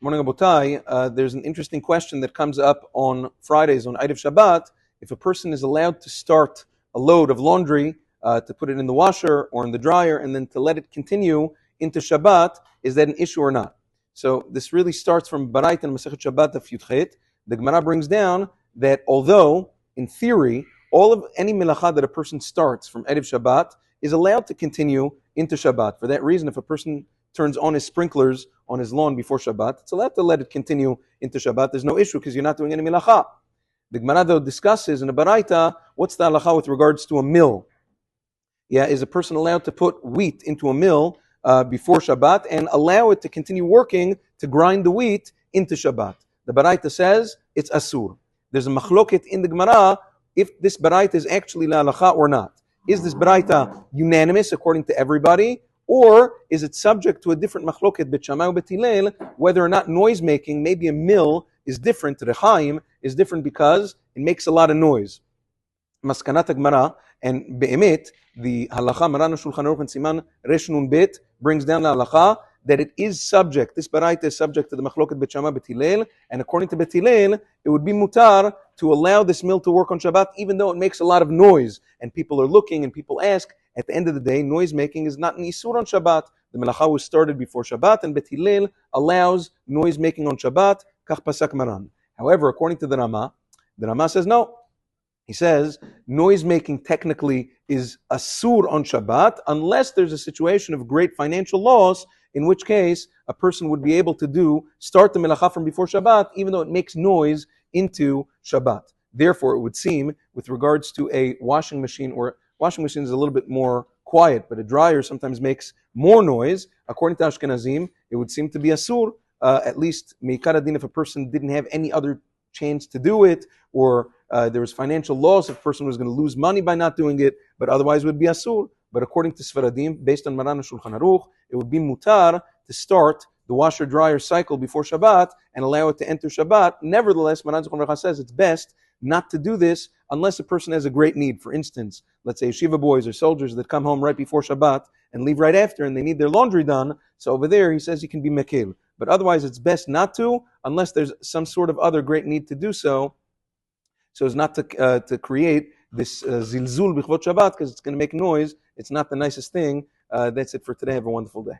Morning, Abotai. There's an interesting question that comes up on Fridays on Eid of Shabbat. If a person is allowed to start a load of laundry, to put it in the washer or in the dryer, and then to let it continue into Shabbat, is that an issue or not? So this really starts from Baraita and Masechet Shabbat of Yudchet. The Gemara brings down that although, in theory, all of any melacha that a person starts from Eid of Shabbat is allowed to continue into Shabbat. For that reason, if a person turns on his sprinklers on his lawn before Shabbat, it's allowed to let it continue into Shabbat. There's no issue because you're not doing any melacha. The Gemara, though, discusses in a Baraita, what's the halacha with regards to a mill? Yeah, is a person allowed to put wheat into a mill before Shabbat and allow it to continue working to grind the wheat into Shabbat? The Baraita says it's asur. There's a machloket in the Gemara if this Baraita is actually la halacha or not. Is this Baraita unanimous according to everybody, or is it subject to a different machloket bet Shammai u bet Hillel, whether or not noise making, maybe a mill is different, rechaim is different because it makes a lot of noise. Maskanat Gemara and be'emet, the halacha Maran Shulchan Aruch and Siman Resh Nun Bet brings down the halacha that it is subject, this Baraita is subject to the machloket bet Shammai bet Hillel, and according to bet Hillel, it would be mutar to allow this mill to work on Shabbat, even though it makes a lot of noise, and people are looking and people ask. At the end of the day, noise making is not an isur on Shabbat. The melacha was started before Shabbat, and bet Hillel allows noise making on Shabbat. Kach pasak Maran. However, according to the Rama says no. He says noise making technically is asur on Shabbat unless there's a situation of great financial loss, in which case a person would be able to start the melacha from before Shabbat, even though it makes noise into Shabbat. Therefore, it would seem, with regards to a washing machine, or washing machine is a little bit more quiet, but a dryer sometimes makes more noise. According to Ashkenazim, it would seem to be asur, at least meikar adin, if a person didn't have any other chance to do it, or there was financial loss if a person was going to lose money by not doing it, but otherwise it would be asur. But according to Sfaradim, based on Maran Shulchan Aruch, it would be mutar to start the washer-dryer cycle before Shabbat and allow it to enter Shabbat. Nevertheless, Maran Shulchan Aruch says it's best not to do this unless a person has a great need. For instance, let's say yeshiva boys or soldiers that come home right before Shabbat and leave right after, and they need their laundry done. So over there, he says you can be mekil. But otherwise, it's best not to, unless there's some sort of other great need to do so, so as not to create this zilzul b'chvot Shabbat, because it's going to make noise. It's not the nicest thing. That's it for today. Have a wonderful day.